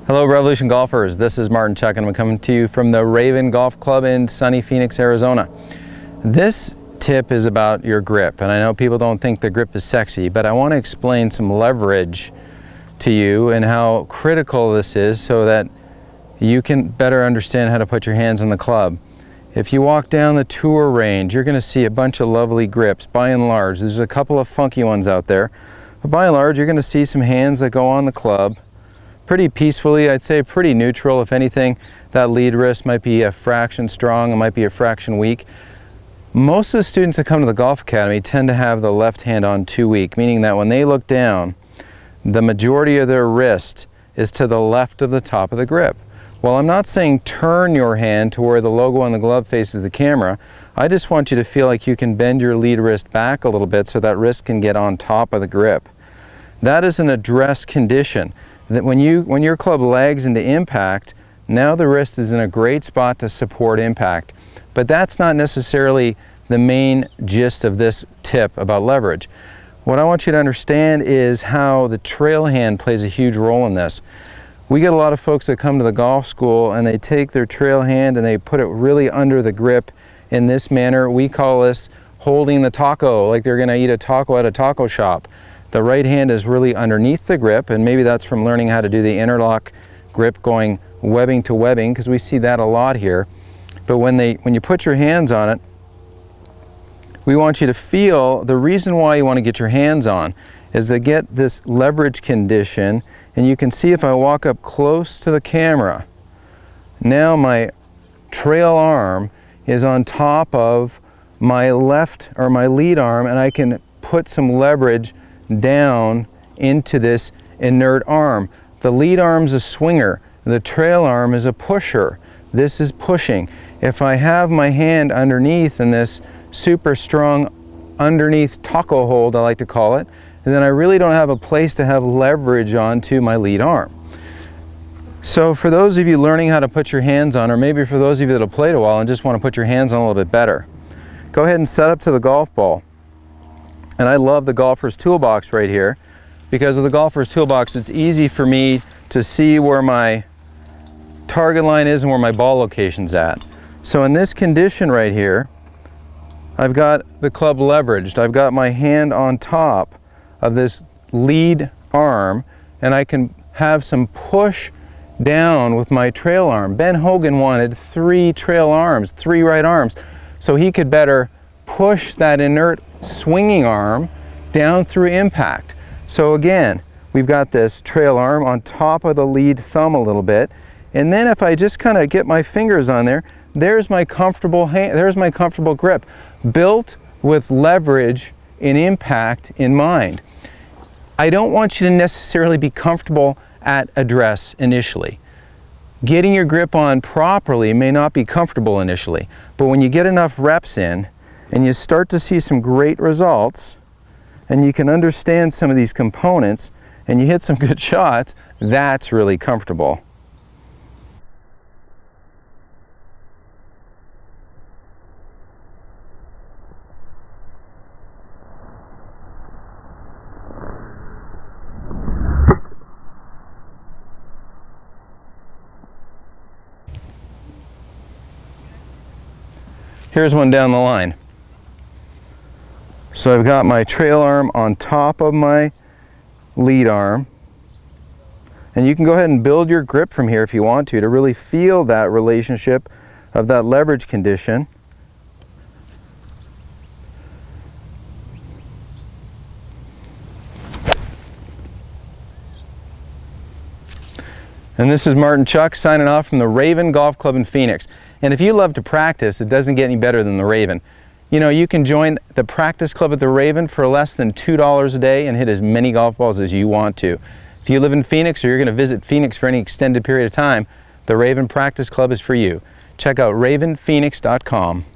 Hello Revolution golfers, this is Martin Chuck and I'm coming to you from the Raven Golf Club in sunny Phoenix, Arizona. This tip is about your grip, and I know people don't think the grip is sexy, but I want to explain some leverage to you and how critical this is so that you can better understand how to put your hands on the club. If you walk down the tour range, you're going to see a bunch of lovely grips by and large. There's a couple of funky ones out there, but by and large you're going to see some hands that go on the club pretty peacefully. I'd say pretty neutral. If anything, that lead wrist might be a fraction strong, it might be a fraction weak. Most of the students that come to the Golf Academy tend to have the left hand on too weak, meaning that when they look down, the majority of their wrist is to the left of the top of the grip. Well, I'm not saying turn your hand to where the logo on the glove faces the camera. I just want you to feel like you can bend your lead wrist back a little bit so that wrist can get on top of the grip. That is an address condition. That when your club lags into impact, now the wrist is in a great spot to support impact. But that's not necessarily the main gist of this tip about leverage. What I want you to understand is how the trail hand plays a huge role in this. We get a lot of folks that come to the golf school and they take their trail hand and they put it really under the grip in this manner. We call this holding the taco, like they're going to eat a taco at a taco shop. The right hand is really underneath the grip, and maybe that's from learning how to do the interlock grip going webbing to webbing, because we see that a lot here. But when you put your hands on it, we want you to feel the reason why you want to get your hands on is to get this leverage condition. And you can see if I walk up close to the camera, now my trail arm is on top of my left or my lead arm, and I can put some leverage down into this inert arm. The lead arm's a swinger, the trail arm is a pusher. This is pushing. If I have my hand underneath in this super strong underneath taco hold, I like to call it, then I really don't have a place to have leverage onto my lead arm. So for those of you learning how to put your hands on, or maybe for those of you that have played a while and just want to put your hands on a little bit better, go ahead and set up to the golf ball. And I love the golfer's toolbox right here, because with the golfer's toolbox it's easy for me to see where my target line is and where my ball location's at. So in this condition right here, I've got the club leveraged. I've got my hand on top of this lead arm, and I can have some push down with my trail arm. Ben Hogan wanted 3 trail arms, 3 right arms, so he could better push that inert swinging arm down through impact. So again, we've got this trail arm on top of the lead thumb a little bit, and then if I just kind of get my fingers on there, there's my comfortable hand, there's my comfortable grip, built with leverage in impact in mind. I don't want you to necessarily be comfortable at address initially. Getting your grip on properly may not be comfortable initially, but when you get enough reps in and you start to see some great results and you can understand some of these components and you hit some good shots, that's really comfortable. Here's one down the line. So I've got my trail arm on top of my lead arm, and you can go ahead and build your grip from here if you want to really feel that relationship of that leverage condition. And this is Martin Chuck signing off from the Raven Golf Club in Phoenix. And if you love to practice, it doesn't get any better than the Raven. You know, you can join the practice club at the Raven for less than $2 a day and hit as many golf balls as you want to. If you live in Phoenix or you're going to visit Phoenix for any extended period of time, the Raven Practice Club is for you. Check out ravenphoenix.com.